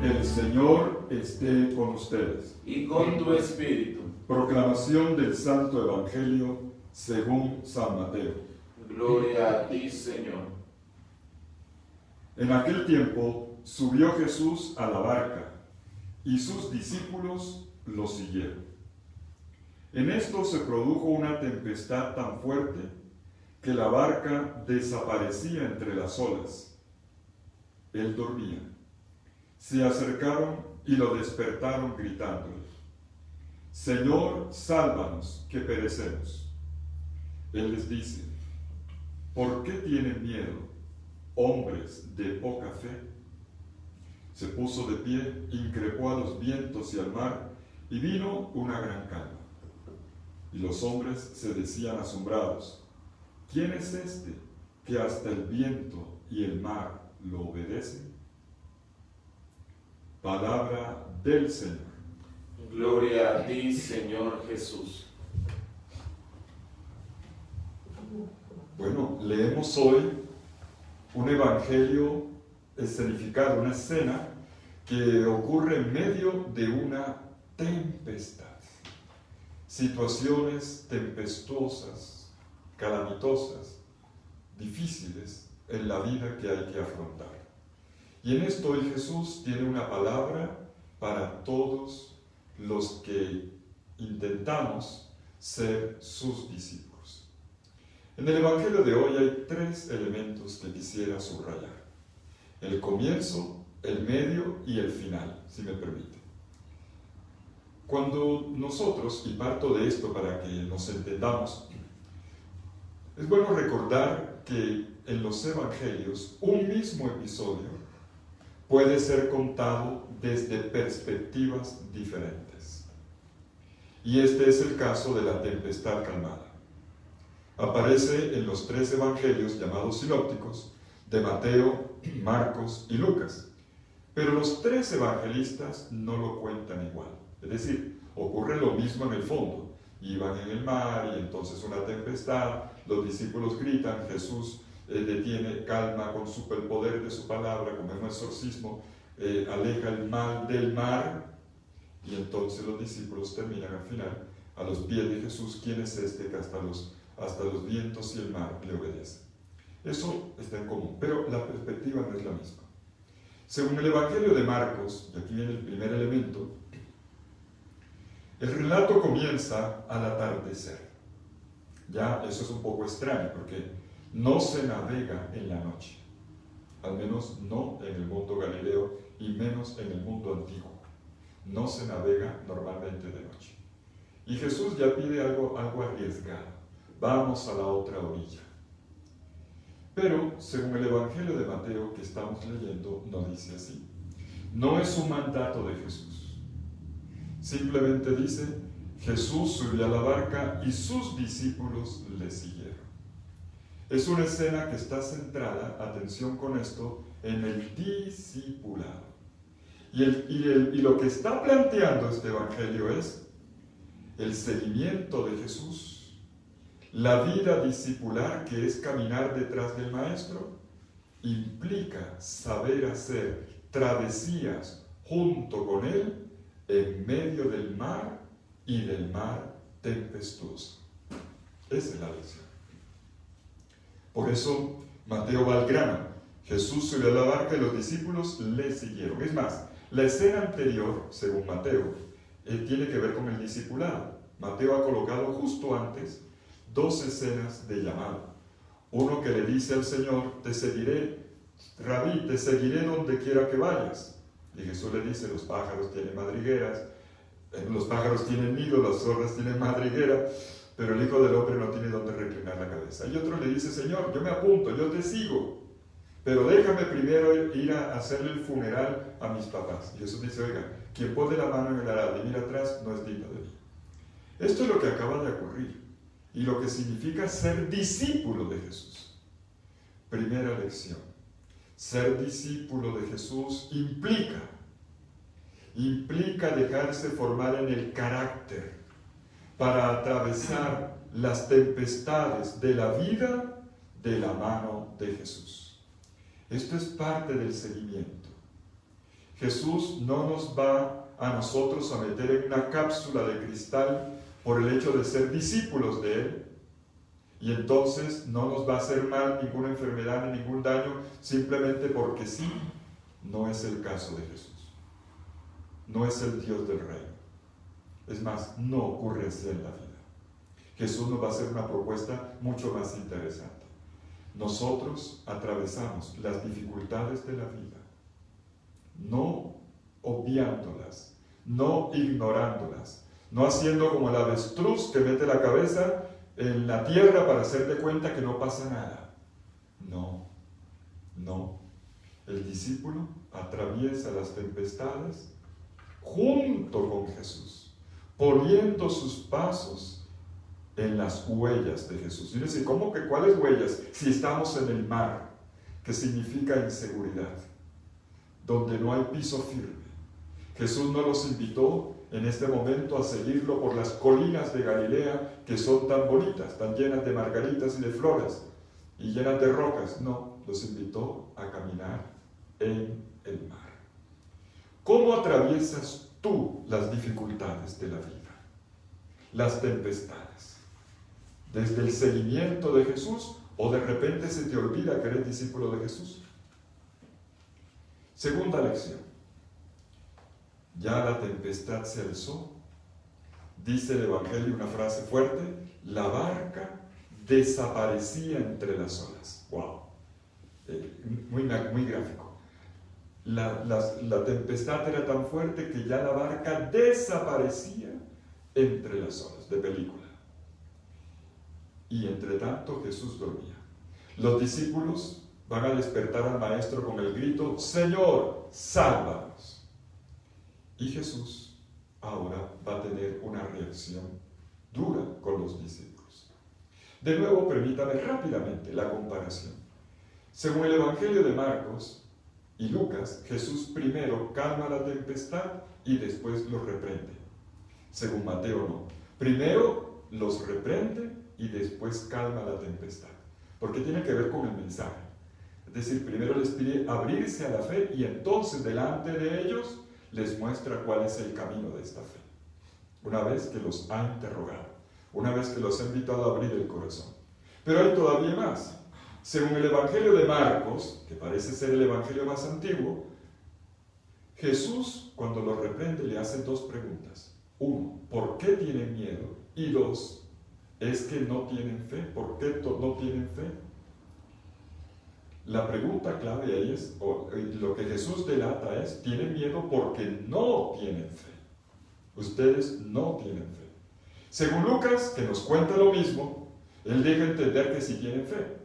El Señor esté con ustedes. Y con tu espíritu. Proclamación del Santo Evangelio según San Mateo. Gloria a ti, Señor. En aquel tiempo subió Jesús a la barca y sus discípulos lo siguieron. En esto se produjo una tempestad tan fuerte que la barca desaparecía entre las olas. Él dormía. Se acercaron y lo despertaron gritándole: Señor, sálvanos, que perecemos. Él les dice: ¿por qué tienen miedo, hombres de poca fe? Se puso de pie, increpó a los vientos y al mar, y vino una gran calma. Y los hombres se decían asombrados: ¿quién es este que hasta el viento y el mar lo obedecen? Palabra del Señor. Gloria a ti, Señor Jesús. Bueno, leemos hoy un evangelio escenificado, una escena que ocurre en medio de una tempestad. Situaciones tempestuosas, calamitosas, difíciles en la vida que hay que afrontar. Y en esto hoy Jesús tiene una palabra para todos los que intentamos ser sus discípulos. En el Evangelio de hoy hay tres elementos que quisiera subrayar: el comienzo, el medio y el final, si me permite. Cuando nosotros, y parto de esto para que nos entendamos, es bueno recordar que en los Evangelios un mismo episodio puede ser contado desde perspectivas diferentes. Y este es el caso de la tempestad calmada. Aparece en los tres evangelios llamados sinópticos de Mateo, Marcos y Lucas. Pero los tres evangelistas no lo cuentan igual. Es decir, ocurre lo mismo en el fondo. Iban en el mar y entonces una tempestad, los discípulos gritan, Jesús detiene, calma con el poder de su palabra, como en un exorcismo, aleja el mal del mar, y entonces los discípulos terminan al final a los pies de Jesús. ¿Quién es este que hasta los vientos y el mar le obedecen? Eso está en común, pero la perspectiva no es la misma. Según el Evangelio de Marcos, y aquí viene el primer elemento, el relato comienza al atardecer. Ya eso es un poco extraño, porque no se navega en la noche, al menos no en el mundo galileo y menos en el mundo antiguo. No se navega normalmente de noche. Y Jesús ya pide algo arriesgado: vamos a la otra orilla. Pero, según el Evangelio de Mateo que estamos leyendo, no dice así. No es un mandato de Jesús. Simplemente dice: Jesús subió a la barca y sus discípulos le siguieron. Es una escena que está centrada, atención con esto, en el discipulado. Y lo que está planteando este evangelio es el seguimiento de Jesús, la vida discipular, que es caminar detrás del Maestro, implica saber hacer travesías junto con Él en medio del mar y del mar tempestuoso. Esa es la lección. Por eso Mateo va al grano. Jesús subió a la barca y los discípulos le siguieron. Es más, la escena anterior, según Mateo, tiene que ver con el discipulado. Mateo ha colocado justo antes dos escenas de llamado. Uno que le dice al Señor: te seguiré, Rabí, te seguiré donde quiera que vayas. Y Jesús le dice: los pájaros tienen madrigueras, los pájaros tienen nido, las zorras tienen madriguera, pero el Hijo del Hombre no tiene donde reclinar la cabeza. Y otro le dice: Señor, yo me apunto, yo te sigo, pero déjame primero ir a hacerle el funeral a mis papás. Y Jesús dice: oiga, quien pone la mano en el arado y mira atrás no es digno de mí. Esto es lo que acaba de ocurrir y lo que significa ser discípulo de Jesús. Primera lección: ser discípulo de Jesús implica dejarse formar en el carácter para atravesar las tempestades de la vida de la mano de Jesús. Esto es parte del seguimiento. Jesús no nos va a nosotros a meter en una cápsula de cristal por el hecho de ser discípulos de Él, y entonces no nos va a hacer mal ninguna enfermedad ni ningún daño simplemente porque sí. No es el caso de Jesús. No es el Dios del reino. Es más, no ocurre así en la vida. Jesús nos va a hacer una propuesta mucho más interesante. Nosotros atravesamos las dificultades de la vida, no obviándolas, no ignorándolas, no haciendo como el avestruz que mete la cabeza en la tierra para hacerte cuenta que no pasa nada. No. El discípulo atraviesa las tempestades junto con Jesús, poniendo sus pasos en las huellas de Jesús. Y dice, ¿cómo que cuáles huellas? Si estamos en el mar, que significa inseguridad, donde no hay piso firme. Jesús no los invitó en este momento a seguirlo por las colinas de Galilea, que son tan bonitas, tan llenas de margaritas y de flores, y llenas de rocas. No, los invitó a caminar en el mar. ¿Cómo atraviesas tú las dificultades de la vida? Las tempestades. ¿Desde el seguimiento de Jesús o de repente se te olvida que eres discípulo de Jesús? Segunda lección. Ya la tempestad se alzó. Dice el Evangelio una frase fuerte: la barca desaparecía entre las olas. ¡Wow! Muy gráfico. La tempestad era tan fuerte que ya la barca desaparecía entre las olas, de película. Y entre tanto Jesús dormía. Los discípulos van a despertar al maestro con el grito: Señor, sálvanos. Y Jesús ahora va a tener una reacción dura con los discípulos. De nuevo, permítame rápidamente la comparación. Según el Evangelio de Marcos y Lucas, Jesús primero calma la tempestad y después los reprende. Según Mateo no. Primero los reprende y después calma la tempestad. Porque tiene que ver con el mensaje. Es decir, primero les pide abrirse a la fe y entonces delante de ellos les muestra cuál es el camino de esta fe. Una vez que los ha interrogado, una vez que los ha invitado a abrir el corazón. Pero hay todavía más. Según el Evangelio de Marcos, que parece ser el Evangelio más antiguo, Jesús, cuando los reprende, le hace dos preguntas. Uno, ¿por qué tienen miedo? Y dos, ¿es que no tienen fe? ¿Por qué no tienen fe? La pregunta clave ahí es, o lo que Jesús delata es, tienen miedo porque no tienen fe. Ustedes no tienen fe. Según Lucas, que nos cuenta lo mismo, él deja entender que sí tienen fe.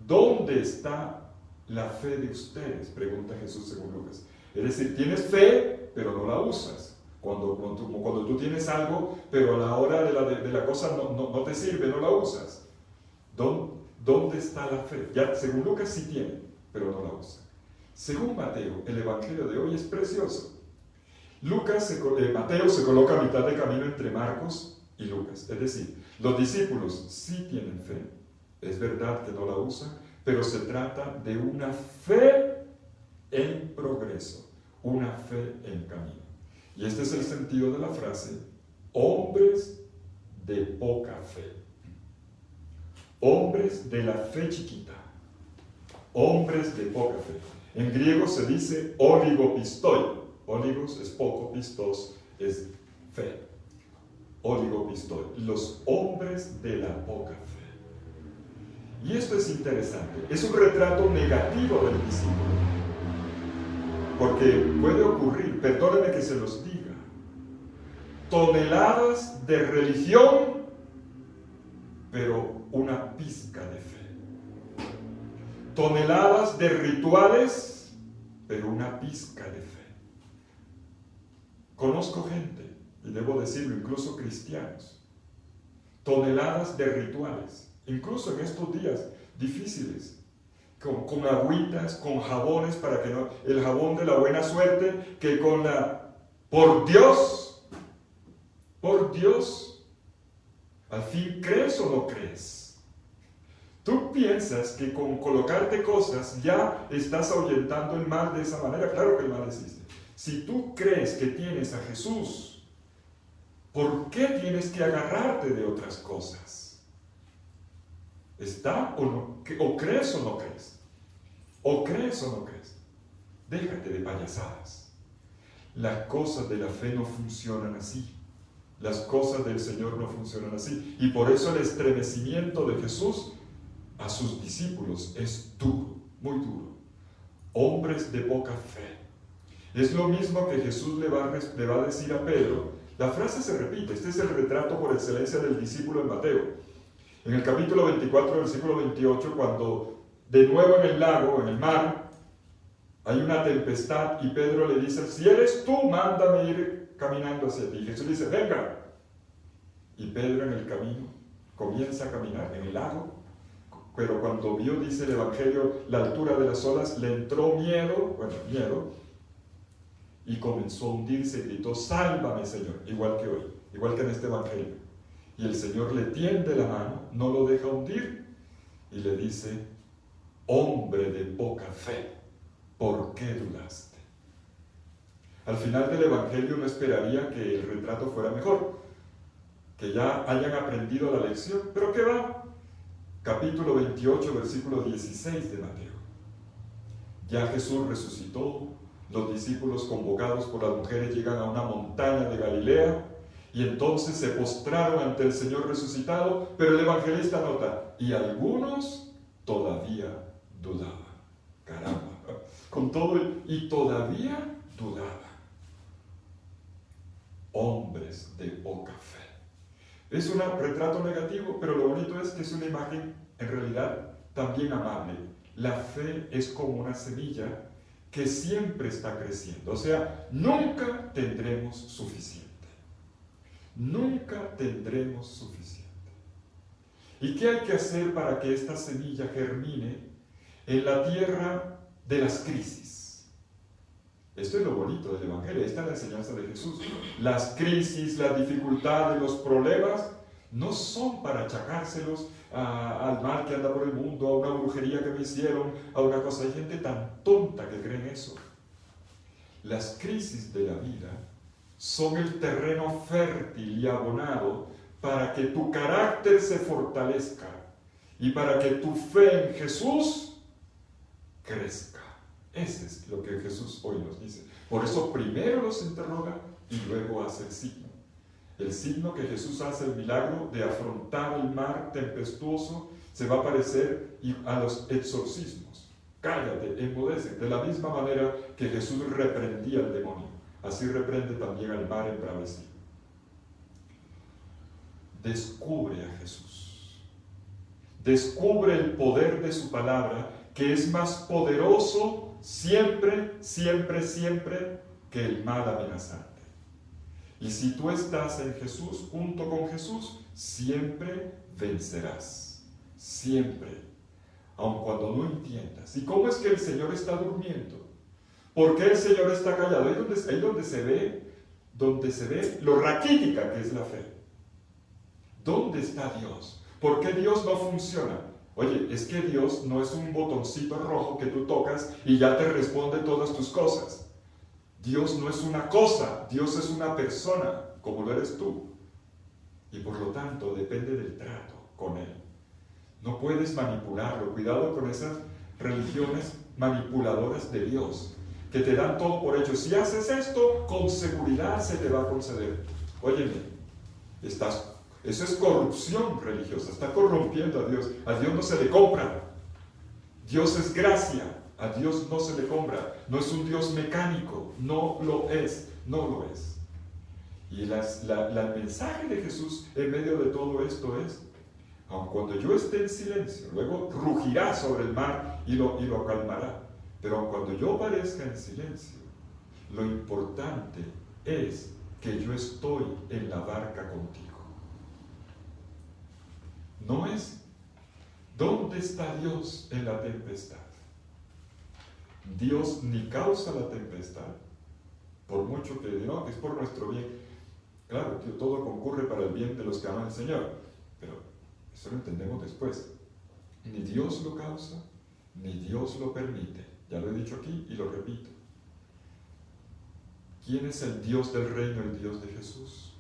¿Dónde está la fe de ustedes? Pregunta Jesús según Lucas. Es decir, tienes fe, pero no la usas. Cuando tú tienes algo, pero a la hora de la cosa no te sirve, no la usas. ¿Dónde está la fe? Ya, según Lucas sí tiene, pero no la usa. Según Mateo, el Evangelio de hoy es precioso. Mateo se coloca a mitad de camino entre Marcos y Lucas. Es decir, los discípulos sí tienen fe. Es verdad que no la usan, pero se trata de una fe en progreso, una fe en camino. Y este es el sentido de la frase: hombres de poca fe. Hombres de la fe chiquita. Hombres de poca fe. En griego se dice oligopistoi. Oligos es poco, pistos es fe. Oligopistoi. Los hombres de la poca fe. Y esto es interesante. Es un retrato negativo del discípulo. Porque puede ocurrir, perdónenme que se los diga, toneladas de religión, pero una pizca de fe. Toneladas de rituales, pero una pizca de fe. Conozco gente, y debo decirlo, incluso cristianos, toneladas de rituales, incluso en estos días difíciles, con agüitas, con jabones, para que no, el jabón de la buena suerte, que con la, por Dios, al fin, ¿crees o no crees? Tú piensas que con colocarte cosas ya estás ahuyentando el mal de esa manera. Claro que el mal existe. Si tú crees que tienes a Jesús, ¿por qué tienes que agarrarte de otras cosas? ¿Está o no? ¿O crees o no crees? ¿O crees o no crees? Déjate de payasadas. Las cosas de la fe no funcionan así. Las cosas del Señor no funcionan así. Y por eso el estremecimiento de Jesús a sus discípulos es duro, muy duro. Hombres de poca fe. Es lo mismo que Jesús le va a decir a Pedro. La frase se repite. Este es el retrato por excelencia del discípulo en Mateo. En el capítulo 24, versículo 28, cuando de nuevo en el lago, en el mar, hay una tempestad y Pedro le dice, si eres tú, mándame ir caminando hacia ti. Y Jesús dice, venga. Y Pedro en el camino comienza a caminar en el lago, pero cuando vio, dice el Evangelio, la altura de las olas, le entró miedo, y comenzó a hundirse y gritó, sálvame, Señor, igual que hoy, igual que en este Evangelio. Y el Señor le tiende la mano, no lo deja hundir, y le dice, hombre de poca fe, ¿por qué dudaste? Al final del Evangelio no esperaría que el retrato fuera mejor, que ya hayan aprendido la lección, pero ¿qué va? Capítulo 28, versículo 16 de Mateo. Ya Jesús resucitó, los discípulos convocados por las mujeres llegan a una montaña de Galilea y entonces se postraron ante el Señor resucitado, pero el evangelista nota, y algunos todavía dudaban. Caramba, con todo y todavía dudaban. Hombres de poca fe. Es un retrato negativo, pero lo bonito es que es una imagen en realidad también amable. La fe es como una semilla que siempre está creciendo. O sea, nunca tendremos suficiente. Nunca tendremos suficiente. ¿Y qué hay que hacer para que esta semilla germine en la tierra de las crisis? Esto es lo bonito del Evangelio, esta es la enseñanza de Jesús. Las crisis, las dificultades, los problemas no son para achacárselos al mal que anda por el mundo, a una brujería que me hicieron, a una cosa. Hay gente tan tonta que cree en eso. Las crisis de la vida son el terreno fértil y abonado para que tu carácter se fortalezca y para que tu fe en Jesús crezca. Ese es lo que Jesús hoy nos dice. Por eso primero los interroga y luego hace el signo. El signo que Jesús hace, el milagro de afrontar el mar tempestuoso, se va a parecer a los exorcismos. Cállate, enmudece. De la misma manera que Jesús reprendía al demonio, así reprende también al mar embravecido. Descubre a Jesús. Descubre el poder de su palabra, que es más poderoso siempre, siempre, siempre que el mal amenazante. Y si tú estás en Jesús, junto con Jesús, siempre vencerás. Siempre. Aun cuando no entiendas. ¿Y cómo es que el Señor está durmiendo? ¿Por qué el Señor está callado? Ahí donde se ve lo raquítica que es la fe. ¿Dónde está Dios? ¿Por qué Dios no funciona? Oye, es que Dios no es un botoncito rojo que tú tocas y ya te responde todas tus cosas. Dios no es una cosa, Dios es una persona, como lo eres tú. Y por lo tanto depende del trato con Él. No puedes manipularlo. Cuidado con esas religiones manipuladoras de Dios, que te dan todo por hecho. Si haces esto, con seguridad se te va a conceder. Óyeme, eso es corrupción religiosa, está corrompiendo a Dios. A Dios no se le compra. Dios es gracia, a Dios no se le compra. No es un Dios mecánico, no lo es, no lo es. Y el mensaje de Jesús en medio de todo esto es, aun cuando yo esté en silencio, luego rugirá sobre el mar y lo calmará. Pero aun cuando yo parezca en silencio, lo importante es que yo estoy en la barca contigo. No es ¿dónde está Dios en la tempestad? Dios ni causa la tempestad, por mucho que no, que es por nuestro bien. Claro, que todo concurre para el bien de los que aman al Señor, pero eso lo entendemos después. Ni Dios lo causa, ni Dios lo permite. Ya lo he dicho aquí y lo repito. ¿Quién es el Dios del reino, el Dios de Jesús?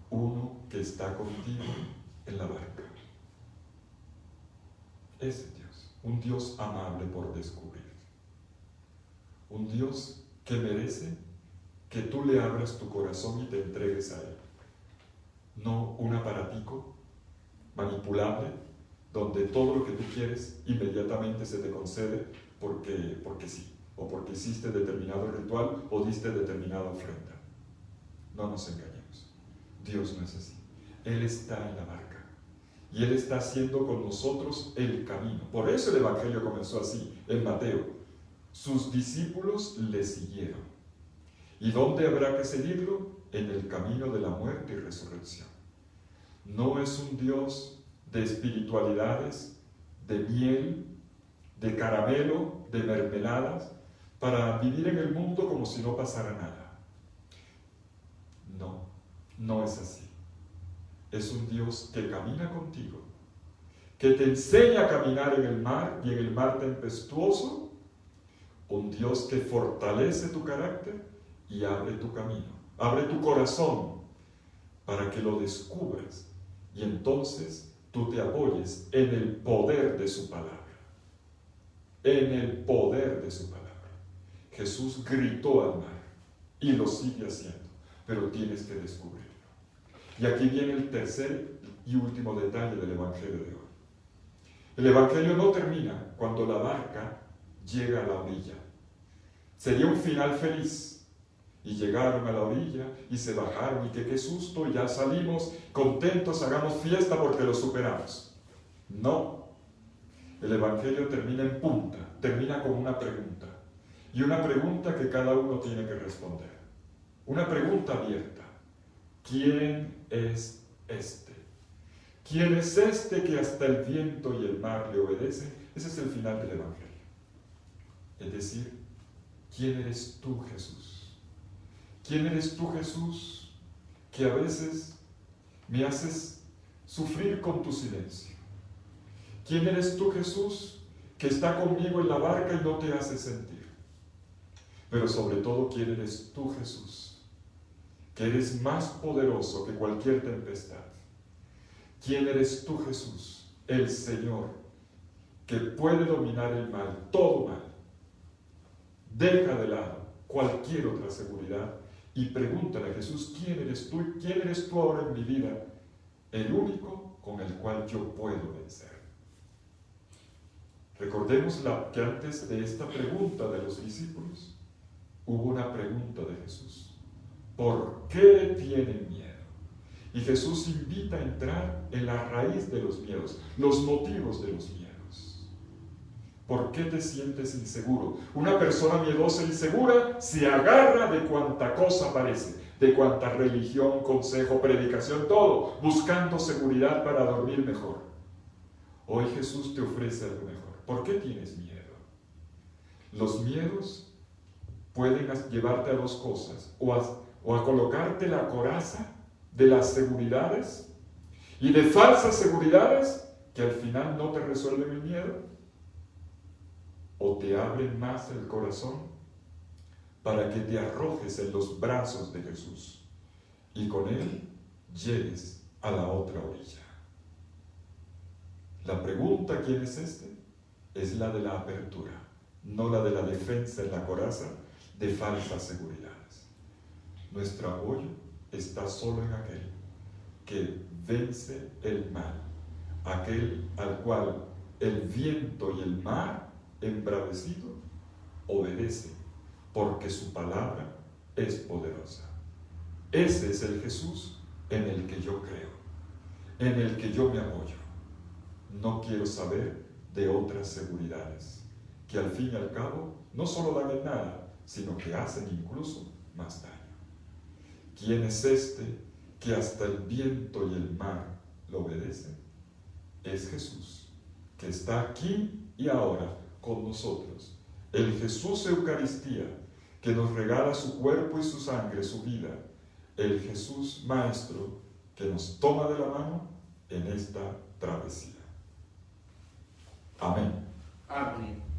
Uno que está contigo en la barca. Ese Dios, un Dios amable por descubrir. Un Dios que merece que tú le abras tu corazón y te entregues a Él. No un aparatico manipulable, donde todo lo que tú quieres inmediatamente se te concede porque sí, o porque hiciste determinado ritual o diste determinada ofrenda. No nos engañemos. Dios no es así. Él está en la barca y Él está haciendo con nosotros el camino. Por eso el Evangelio comenzó así, en Mateo. Sus discípulos le siguieron. ¿Y dónde habrá que seguirlo? En el camino de la muerte y resurrección. No es un Dios de espiritualidades, de miel, de caramelo, de mermeladas, para vivir en el mundo como si no pasara nada. No, no es así. Es un Dios que camina contigo, que te enseña a caminar en el mar y en el mar tempestuoso, un Dios que fortalece tu carácter y abre tu camino, abre tu corazón para que lo descubras y entonces tú te apoyes en el poder de su palabra. En el poder de su palabra. Jesús gritó al mar y lo sigue haciendo, pero tienes que descubrirlo. Y aquí viene el tercer y último detalle del Evangelio de hoy. El Evangelio no termina cuando la barca llega a la orilla. Sería un final feliz. Y llegaron a la orilla y se bajaron y que qué susto, ya salimos contentos, hagamos fiesta porque lo superamos. No. El Evangelio termina en punta, termina con una pregunta. Y una pregunta que cada uno tiene que responder. Una pregunta abierta. ¿Quién es este? ¿Quién es este que hasta el viento y el mar le obedecen? Ese es el final del Evangelio. Es decir, ¿quién eres tú, Jesús? ¿Quién eres tú, Jesús, que a veces me haces sufrir con tu silencio? ¿Quién eres tú, Jesús, que está conmigo en la barca y no te hace sentir? Pero sobre todo, ¿quién eres tú, Jesús, que eres más poderoso que cualquier tempestad? ¿Quién eres tú, Jesús, el Señor, que puede dominar el mal, todo mal? Deja de lado cualquier otra seguridad y pregúntale a Jesús, ¿quién eres tú? ¿Quién eres tú ahora en mi vida? El único con el cual yo puedo vencer. Recordemos que antes de esta pregunta de los discípulos, hubo una pregunta de Jesús. ¿Por qué tienen miedo? Y Jesús invita a entrar en la raíz de los miedos, los motivos de los miedos. ¿Por qué te sientes inseguro? Una persona miedosa e insegura se agarra de cuanta cosa aparece, de cuanta religión, consejo, predicación, todo, buscando seguridad para dormir mejor. Hoy Jesús te ofrece algo mejor. ¿Por qué tienes miedo? Los miedos pueden llevarte a dos cosas, o a colocarte la coraza de las seguridades y de falsas seguridades que al final no te resuelven el miedo, o te abren más el corazón para que te arrojes en los brazos de Jesús y con Él llegues a la otra orilla. La pregunta, ¿quién es este?, es la de la apertura, no la de la defensa en la coraza de falsas seguridades. Nuestro apoyo está solo en aquel que vence el mal, aquel al cual el viento y el mar embravecido obedece porque su palabra es poderosa. Ese es el Jesús en el que yo creo, en el que yo me apoyo. No quiero saber de otras seguridades que al fin y al cabo no solo dan en nada, sino que hacen incluso más daño. ¿Quién es este que hasta el viento y el mar lo obedecen? Es Jesús, que está aquí y ahora con nosotros. El Jesús Eucaristía, que nos regala su cuerpo y su sangre, su vida. El Jesús Maestro, que nos toma de la mano en esta travesía. Amén. Amén.